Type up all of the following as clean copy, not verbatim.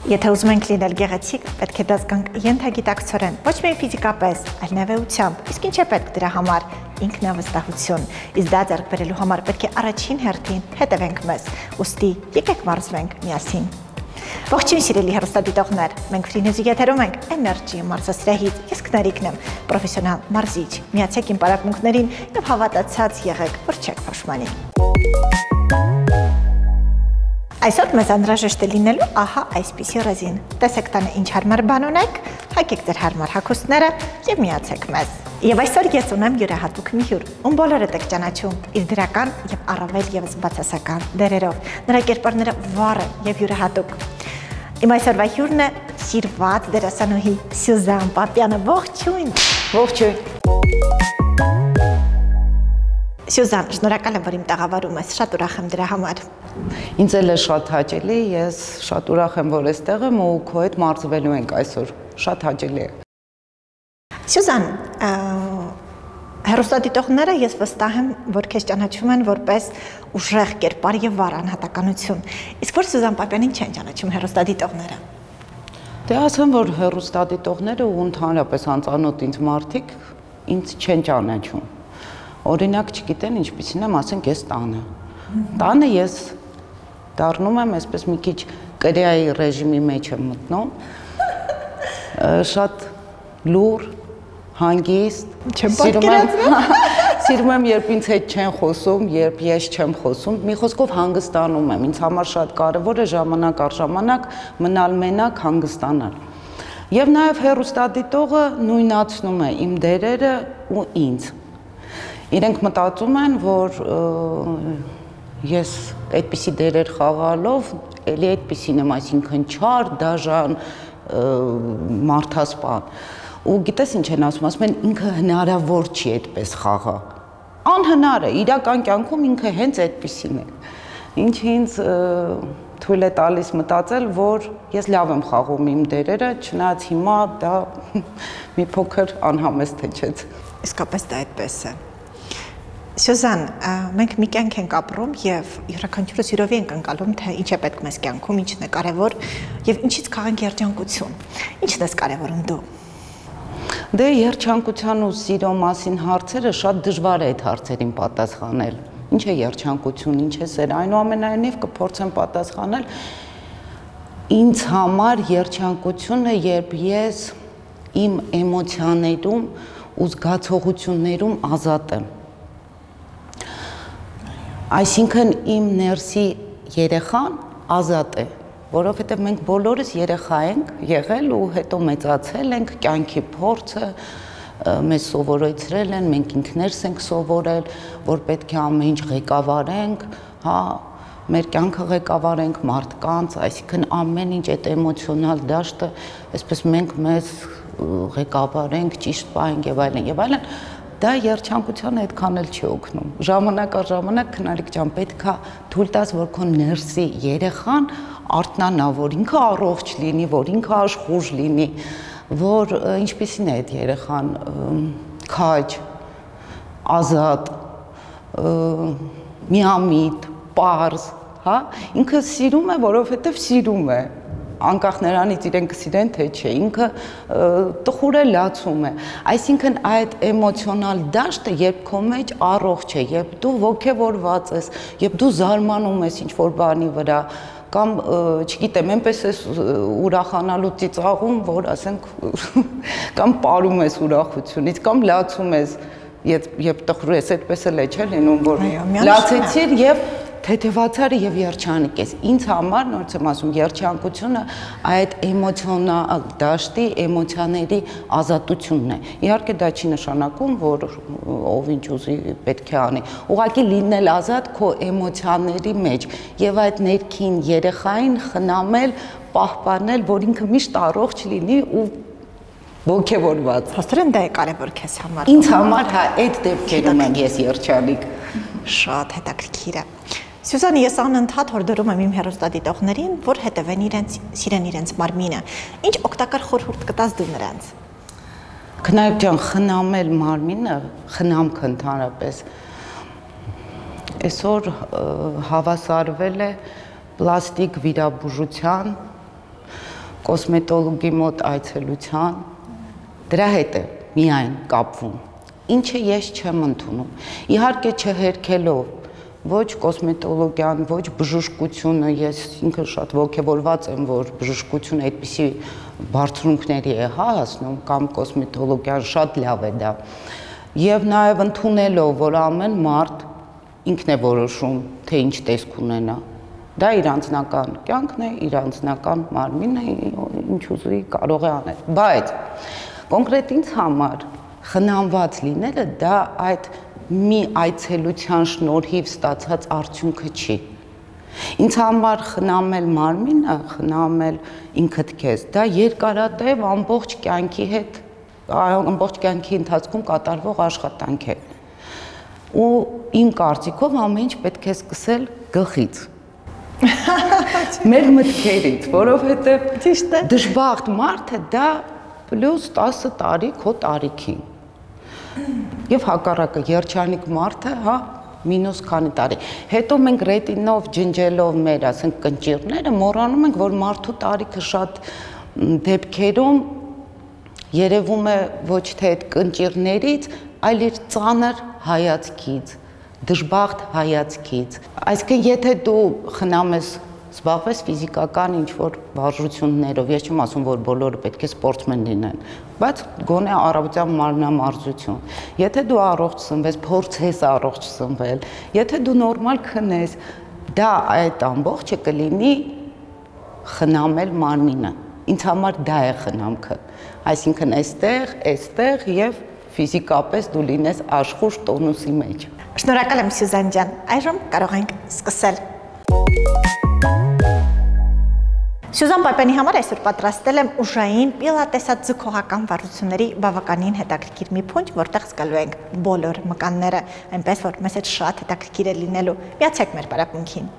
Եթե ուզում ենք լինել գեղեցիկ, պետք է դա զգանք ենթագիտակցորեն, ոչ միայն ֆիզիկապես, այլ նվեությամբ։ Իսկ ինչ է պետք դրա համար? Ինքնավստահություն։ Իսկ դա ձեռք բերելու համար պետք է առաջին հերթին հետևենք մեզ։ Ուստի եկեք մարզվենք միասին։ Ողջույն սիրելի հեռուստադիտողներ, մենք Free-News-ի եթերում ենք Energy մարզասրահից, ես Քնարիկն եմ, պրոֆեսիոնալ մարզիչ, միացեք իմ պարապմունքներին և հավատացած եղեք, որ չեք փոշմանի։ Այսօր մեզ անհրաժեշտ է լինելու ահա այսպիսի ռեզին։ Տեսեք տանը ինչ հարմար բան ունեք, հագեք ձեր հարմար հագուստները և միացեք մեզ։ Եվ այսօր ես ունեմ յուրահատուկ մի հյուր, ում բոլորդ եք ճանաչում իր դրական և առավել ևս բացասական դերերով։ Նրա կերպարները վառ և յուրահատուկ։ Իմ այսօրվա հյուրն է սիրված դերասանուհի Սյուզան Պապյանը, ողջույն։ Ողջույն։ Սյուզան, շնորհակալ եմ, որ իմ տաղավարում ես, շատ ուրախ եմ դրա համար։ Ինձ էլ է շատ հաճելի, ես շատ ուրախ եմ, որ այստեղ եմ ու քո հետ մարզվելու ենք այսօր, շատ հաճելի է։ Սյուզան, հեռուստադիտողները ես վստահ եմ, որ քեզ ճանաչում են որպես ուժեղ կերպար և վառ անհատականություն։ Իսկ որ Սյուզան Պապյանին չեն ճանաչում հեռուստադիտողները։ Դե ասեմ, որ հեռուստադիտողները ու ընդհանրապես անծանոթ ինձ մարդիկ ինձ չեն ճանաչում։ Օրինակ չգիտեն ինչպիսին եմ, ասենք ես տանը։ Տանը ես դառնում եմ այսպես մի քիչ կրեայի ռեժիմի մեջ եմ մտնում։ Շատ լուր, հանգիստ, սիրում եմ, երբ ինձ հետ չեն խոսում, երբ ես չեմ խոսում, մի խոսքով հանգստանում եմ, ինձ համար շատ կարևոր է ժամանակ առ ժամանակ մնալ մենակ, հանգստանալ։ Եվ նաև հեռուստադիտողը նույնացնում է իմ դերերը ու ինձ։ Իրենք մտածում են, որ ես այդպիսի դերեր խաղալով էլի այդպիսին եմ, այսինքն չար, դաժան, մարդասպան։ Ու գիտես ինչ են ասում են ինքը հնարավոր չի այդպես խաղա։ Անհնար է, իրական կյանքում ինքը հենց այդպիսին է։ Ինչը ինձ թույլ է տալիս մտածել, որ ես լավ եմ խաղում իմ դերերը, չնայած հիմա դա մի փոքր անհամեստ հեչեց։ Իսկապես դա այդպես է։ Սյուզան, մենք մի կյանք ենք ապրում և յուրաքանչյուրս յուրովի ենք ընկալում, թե ինչ է պետք մեզ կյանքում, ինչն է կարևոր և ինչից քաղենք երջանկություն։ Ինչն ես կարևորում դու։ Դե երջանկության ու սիրո մասին հարցերը շատ դժվար է այդ հարցերին պատասխանել։ Ինչ է երջանկություն, ինչ է սեր, այնուամենայնիվ կփորձեմ պատասխանել։ Ինձ համար երջանկությունը, երբ ես իմ էմոցիաներում ու զգացողություններում ազատ եմ։ Այսինքն իմ ներսի երեխան ազատ է, որովհետև մենք բոլորս երեխա ենք եղել ու հետո մեծացել ենք, կյանքի փորձը մեզ սովորեցրել են, մենք ինքներս ենք սովորել, որ պետք է ամեն ինչ ղեկավարենք, հա, մեր կյանքը ղեկավարենք մարդկանց, այսինքն ամեն ինչ այդ էմոցիոնալ դաշտը, այսպես մենք մեզ ղեկավարենք, ճիշտ պահենք եւ այլն եւ այլն։ Դա երջանկությանը այդքան էլ չի օգնում։ Ժամանակ առ ժամանակ Քնարիկ ջան պետք է թույլ տաս, որ քո ներսի երեխան արթնանա, որ ինքը առողջ լինի, որ ինքը աշխուժ լինի, որ ինչպիսին է այդ երեխան քաջ, ազատ, միամիտ, պարզ, հա, ինքը սիրում է, որովհետև սիրում է։ Անկախ նրանից իրեն կսիրեն թե չէ, ինքը տխուր է, լացում է։ Այսինքն այդ էմոցիոնալ դաշտը, երբ քո մեջ առողջ է, երբ դու ոգևորված ես, երբ դու զարմանում ես ինչ-որ բանի վրա, կամ չգիտեմ, այնպես ես ուրախանալու ծիծաղում, որ ասենք կամ պարում ես ուրախությունից, կամ լացում ես, երբ տխուր ես, այդպես էլ է չէ լինում, որ լացեցիր եւ թեթևացար եւ երջանիկ ես։ Ինձ համար, նորից եմ ասում, երջանկությունը այդ էմոցիոնալ դաշտի, էմոցիաների ազատությունն է։ Իհարկե դա չի նշանակում, որ ով ինչ ուզի պետք է անի։ Ուղղակի լինել ազատ քո էմոցիաների մեջ եւ այդ ներքին երեխային խնամել, պահպանել, որ ինքը միշտ առողջ լինի ու ոգևորված։ Փաստորեն դա է կարևոր քեզ համար։ Ինձ համար հա այդ դեպքերում եմ ես երջանիկ։ Շատ հետաքրքիր է։ Սյուզան, ես անընդհատ հորդորում եմ իմ հեռուստադիտողներին, որ հետևեն իրենց, սիրեն իրենց մարմինը։ Ինչ օգտակար խորհուրդ կտաս դու նրանց։ Քնարիկ ջան, խնամել մարմինը, խնամքը ընդհանրապես այսօր հավասարվել է պլաստիկ վիրաբուժության կոսմետոլոգի մոտ այցելության, դրա հետ է միայն կապվում, ինչը ես չեմ ընդունում, իհարկե չհերքելով ոչ կոսմետոլոգիան, ոչ բժշկությունը, ես ինքս շատ ոգևորված եմ, որ բժշկությունը այդպիսի բարձունքների է հասնում, կամ կոսմետոլոգիան շատ լավ է դա, եւ նաեւ ընդունելով, որ ամեն մարդ ինքն է որոշում, թե ինչ տեսք ունենա, դա իր անձնական կյանքն է, իր անձնական մարմինն է, ինչ ուզի կարող է անել, բայց կոնկրետ ինձ համար խնամված լինելը դա այդ մի այցելության շնորհիվ ստացած արդյունքը չի։ Ինձ համար խնամել մարմինը, խնամել ինքդ քեզ, դա երկարատև ամբողջ կյանքի հետ, ամբողջ կյանքի ընթացքում կատարվող աշխատանք է։ Ու իմ կարծիքով ամեն ինչ պետք է սկսել գլխից։ Մեր մտքերից, որովհետև ճիշտ է, դժբախտ մարդը դա պլյուս 10 տարի քո տարիքին։ Եվ հակառակը երջանիկ մարդը, հա, մինուս քանի տարի։ Հետո մենք ռետինով ջնջելով մեր, ասենք, կնճիռները, մոռանում ենք, որ մարդու տարիքը շատ դեպքերում երևում է ոչ թե այդ կնճիռներից, այլ իր ծանր հայացքից, դժբախտ հայացքից։ Այսինքն, եթե դու խնամես զբաղվես ֆիզիկական ինչ-որ վարժություններով, ես չեմ ասում, որ բոլորը պետք է սպորտսմեն լինեն, բայց գոնե առավոտյան մարմնամարզություն, եթե դու առողջ սնվես, փորձես առողջ սնվել, եթե դու նորմալ քնես, դա այդ ամբողջը կլինի խնամել մարմինը, ինձ համար դա է խնամքը, այսինքն այստեղ և ֆիզիկապես դու լինես աշխուժ տոնուսի մեջ։ Շնորհակալ եմ Սյուզան ջան, այժմ կարող ենք սկսել։ Սյուզան Պապյանի համար այսօր պատրաստել եմ ուժային պիլատեսաձգողական վարժությունների բավականին հետաքրքիր մի փունջ, որտեղ զգալու ենք բոլոր մկանները, այնպես որ մեզ հետ շատ հետաքրքիր է լինելու։ Միացեք մեր պարապմունքին։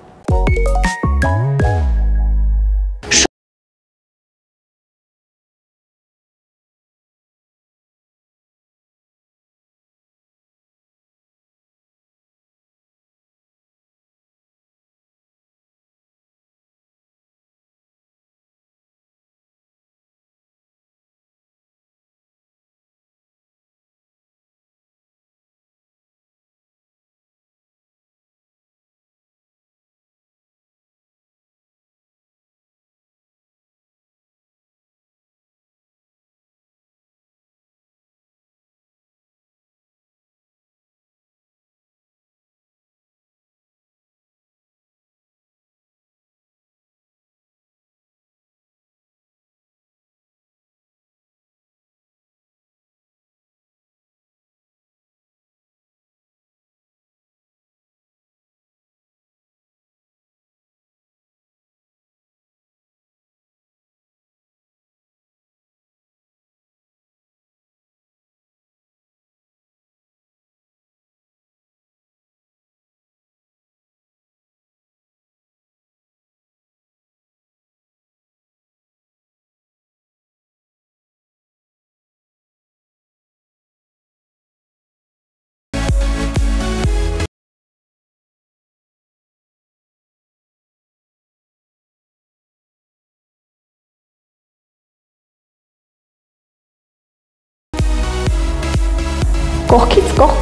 Կողքից կողք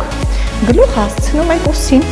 գլուխ հասցնում ենք ուսին։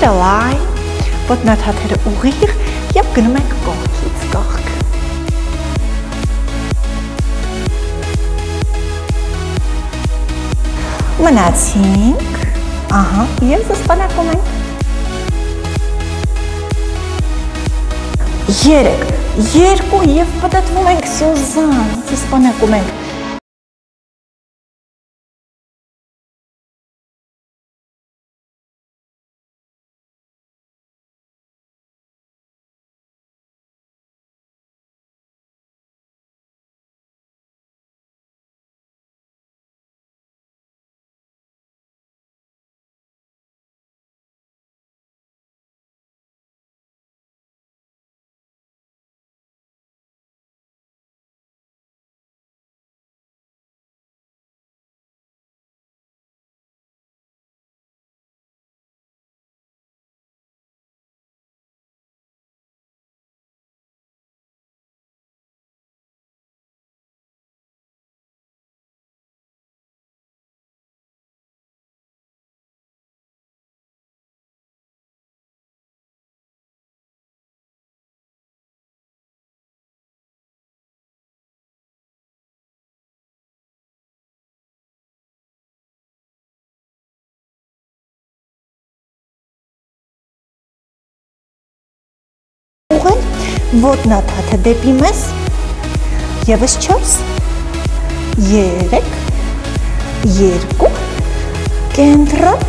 Ոտները լայն, ոտնաթաթերը ուղիղ եւ գնում ենք կողքից կողք։ Մնացինք, ահա, եւ զսպանակում ենք։ 3, 2 եւ պատտվում ենք Սյուզան, զսպանակում ենք։ Ոտնաթաթը դեպի մեզ, եւս 4, 3, 2, կենտրոն,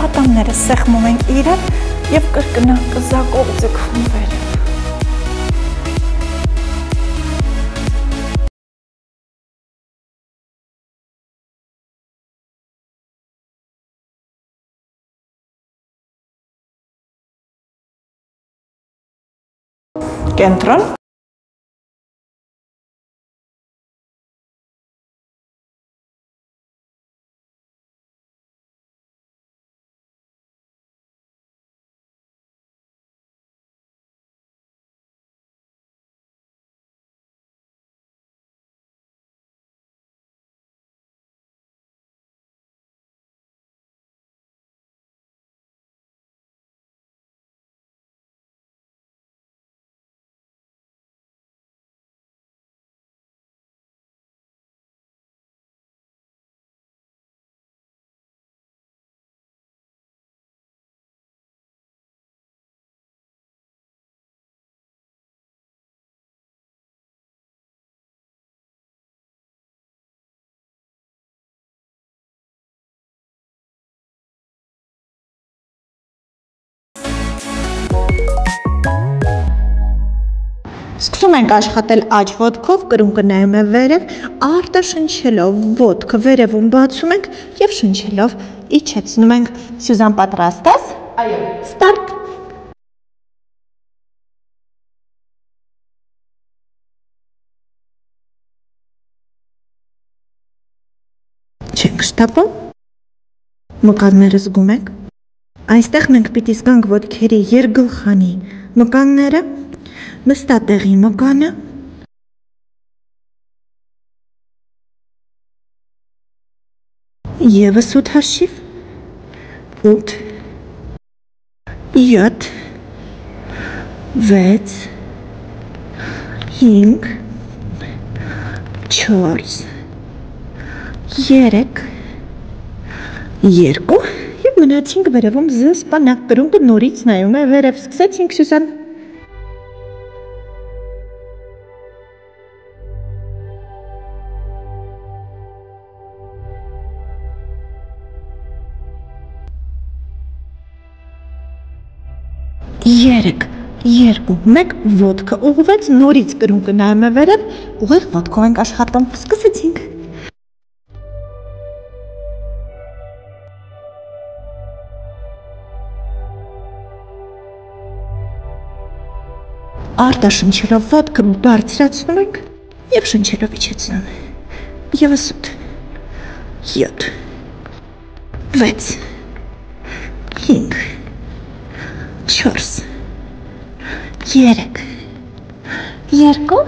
ատամները սեղմում ենք իրար եւ կրկնակզակով ձգվում վերև։ Կենտրոն։ Սկսում ենք աշխատել աջ ոտքով, կրունկը նայում է վերև, արտը շնչելով ոտքը վերևում բացում ենք և շնչելով իջեցնում ենք։ Սյուզան, պատրաստ ես։ Այո։ Ստարտ։ Չենք շտապում։ Մկանները զգում եք։ Այստեղ մենք պիտի զգանք ոտքերի երգլխանի մկանները, նստատեղի մկանը, ևս 8 հաշիվ, 8, 7, 6, 5, 4, 3, 2 և մնացինք վերևում զսպանակ, կրունկը նորից նայում է վերև, սկսեցինք Սյուզան։ Երեք, երկու, մեկ, ոտքը ուղղվեց, նորից կրունկը նայում է վերև, ուղիղ ոտքով ենք աշխատում, սկսեցինք։ Արտը շնչելով ոտքը բարձրացնում ենք և շնչելով իջեցնում։ ԵՒս 8, 7, 6, 5, 4, 3, 2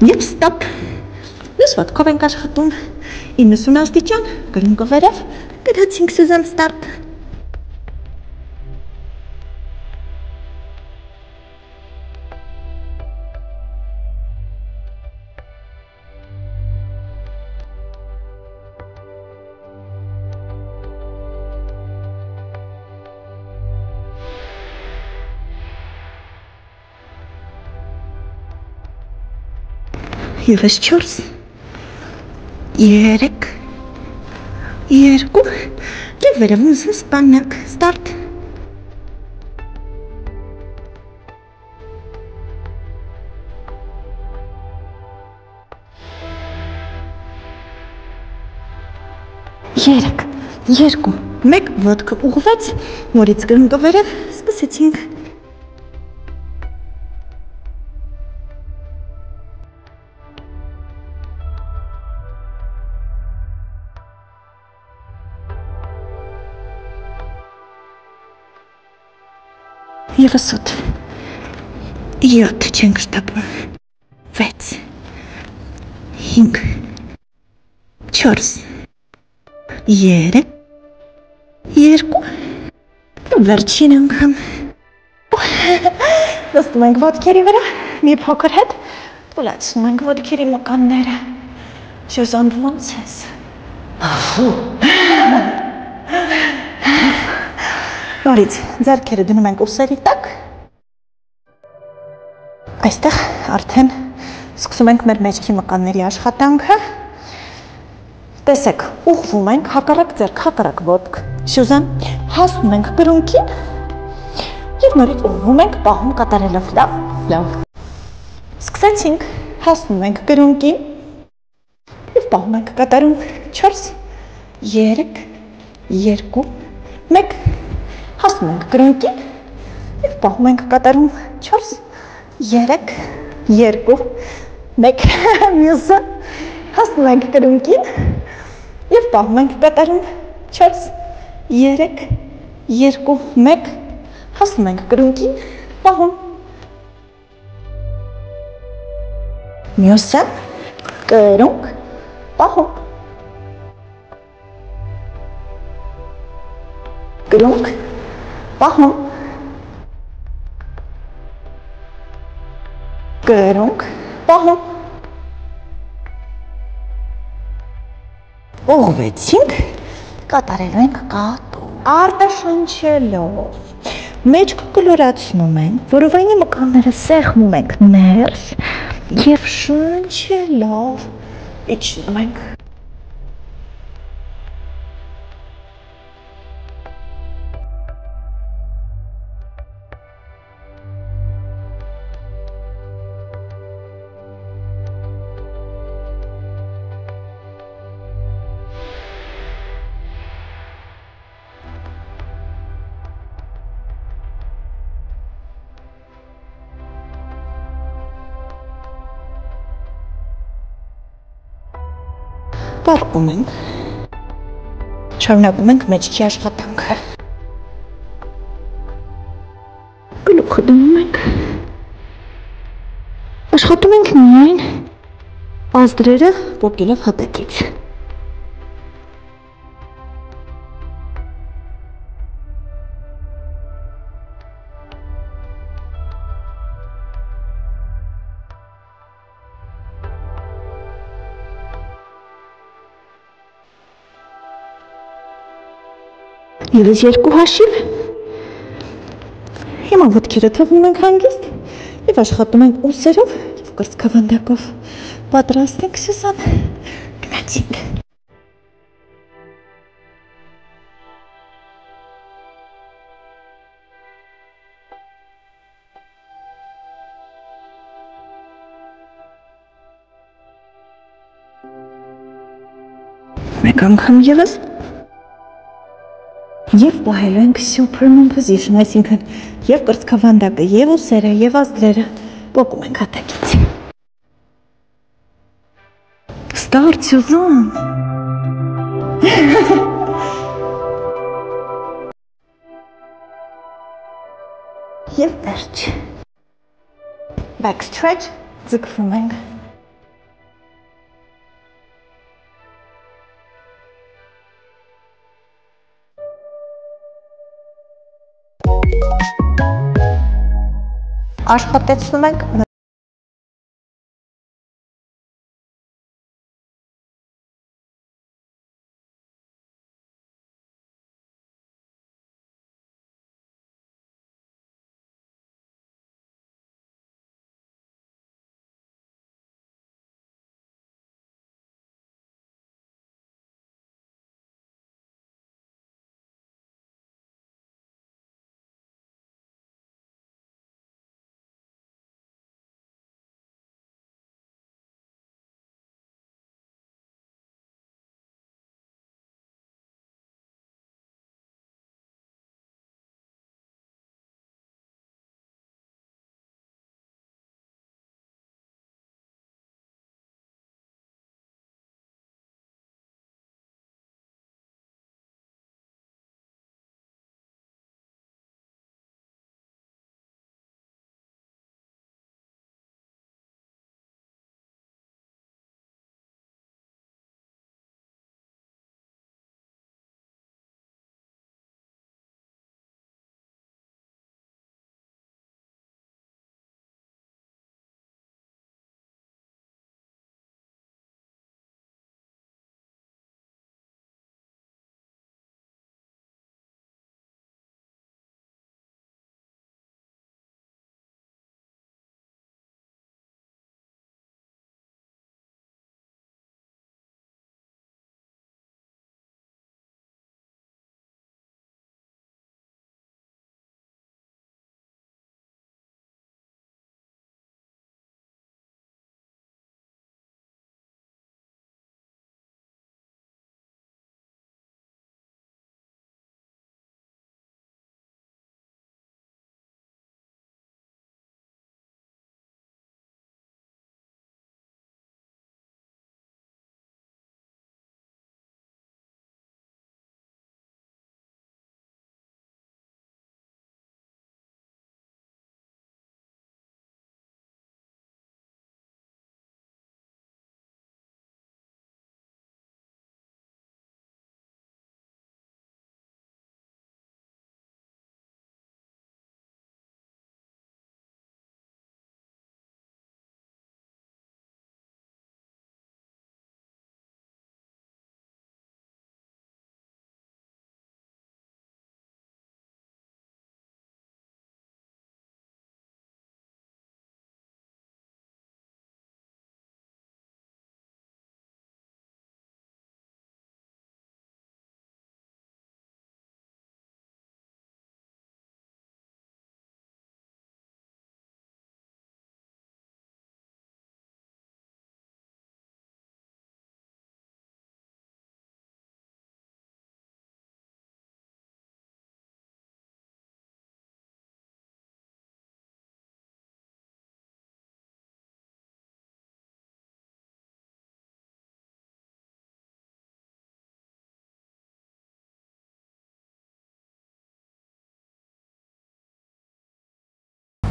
և ստոպ։ Մյուս ոտքով ենք աշխատում 90 աստիճան, կրունկը վերև, գնացինք Սյուզան, ստարտ։ ԵՒս 4, 3, 2 և վերևում զսպանակ, ստարտ։ Երեք, երկու, մեկ, ոտքը ուղղվեց, նորից կրունկը վերև, սկսեցինք։ ԵՒս 8, 7 չենք շտապում, 6, 5, 4, 3, 2, վերջին անգամ։ Նստում ենք ոտքերի վրա, մի փոքր հետ, թուլացնում ենք ոտքերի մկանները։ Սյուզան, ոնց ես։ Նորից ձեռքերը դնում ենք ուսերի տակ։ Այստեղ արդեն սկսում ենք մեր մեջքի մկանների աշխատանքը։ Տեսեք, ուղղվում ենք հակառակ ձեռք, հակառակ ոտք։ Սյուզան, հասնում ենք կրունկին և նորից ուղղվում ենք պահում կատարելով, լավ։ Սկսեցինք, հասնում ենք կրունկին և պահում ենք կատարում 4, 3, 2, 1, հասնում ենք կրունկին և պահում ենք կատարում 4, 3, 2, 1, մյուսը, հասնում ենք կրունկին և պահում ենք կատարում 4, 3, 2, 1, հասնում ենք կրունկին, պահում։ Մյուսը, կրունկ, պահում։ Կրունկ, պահում։ Կրունկ, պահում։ Ուղղվեցինք, կատարելու ենք կատու, արտաշնչելով, մեջքը կլորացնում ենք, որովայնի մկանները սեղմում ենք ներս և շնչելով իջնում ենք։ Պարպում ենք, շարունակում ենք մեջքի աշխատանքը, գլուխը դնում ենք, աշխատում ենք միայն ազդրերը պոկելով հատակից։ Եվս 2 հաշիվ, հիմա ոտքերը թողնում ենք հանգիստ և աշխատում ենք ուսերով և կրծքավանդակով, պատրաստ ենք Սյուզան, գնացինք։ Մեկ անգամ եվս և պահելու ենք Superman position, այսինքն և կրծքավանդակը, և ուսերը, և ազդրերը պոկում ենք հատակից։ Start, Սյուզան։ Եվ վերջ։ Back stretch, ձգվում ենք։ Աշխատեցնում ենք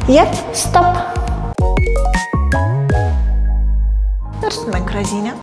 Եվ ստոպ։ Դրսում ենք ռեզինը։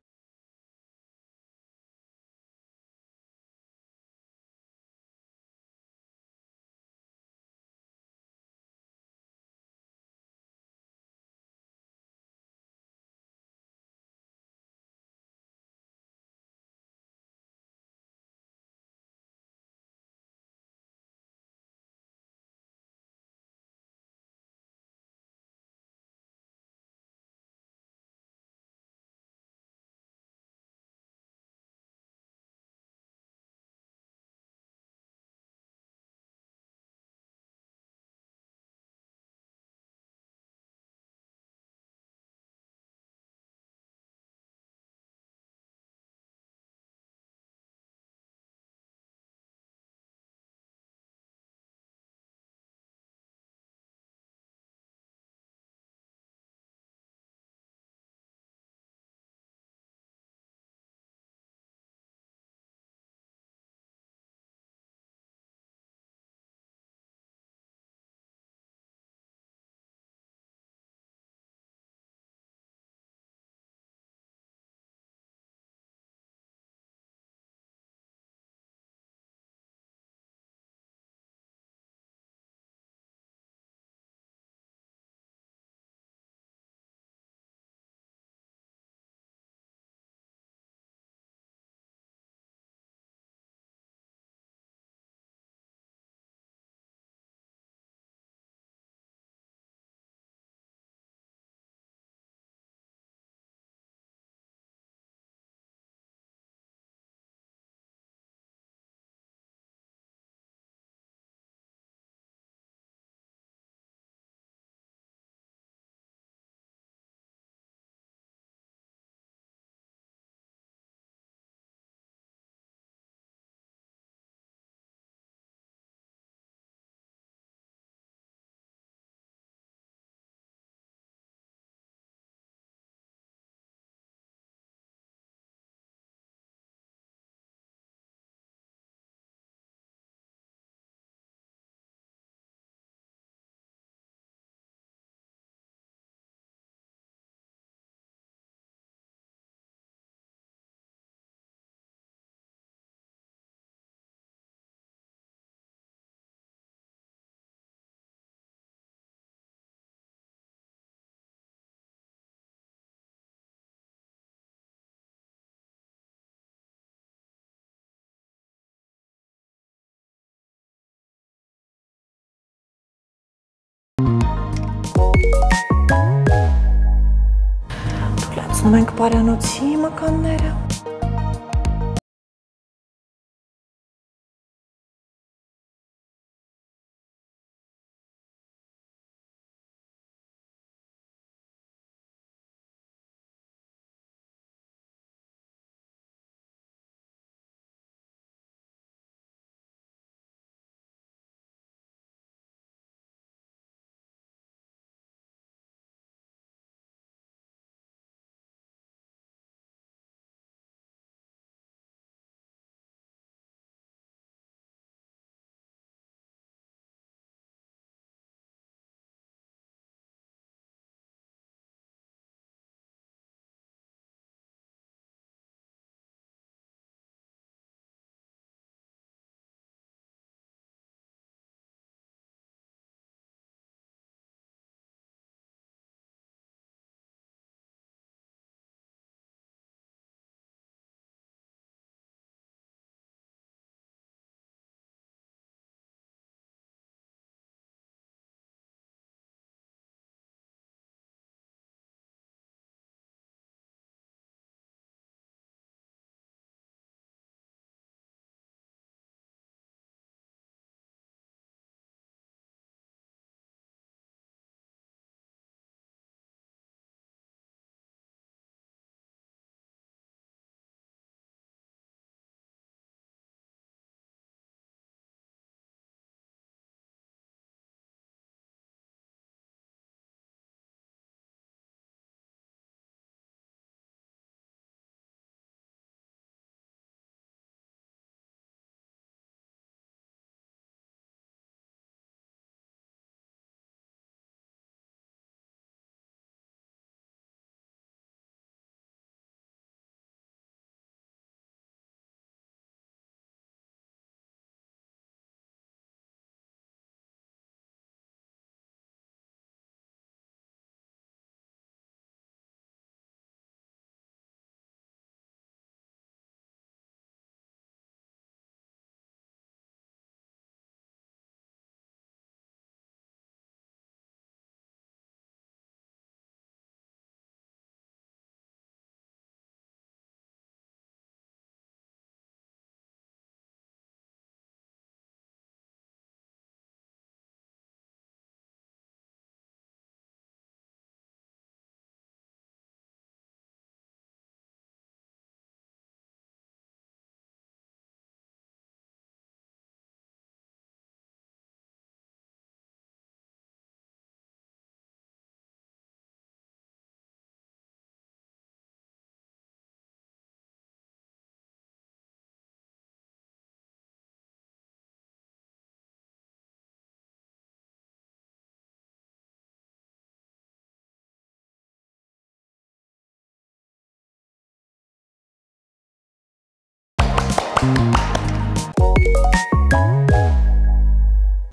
Թույլատրում ենք պարանոցի մկանները։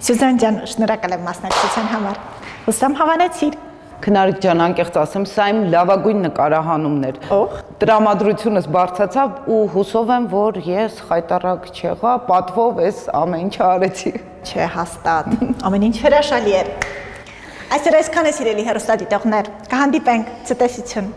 Սյուզան ջան, շնորհակալ եմ մասնակցության համար։ Հուսամ հավանեցիր։ Քնարիկ ջան, անկեղծ ասեմ, սա իմ լավագույն նկարահանումն էր։ Տրամադրությունս բարձրացավ ու հուսով եմ, որ ես խայտարակ չեղա, պատվով էս ամեն ինչ արեցի։ Չէ, հաստատ։ Ամեն ինչ հրաշալի էր։ Այսօր այսքան է, սիրելի հեռուստադիտողներ։ Կհանդիպենք, ցտեսություն։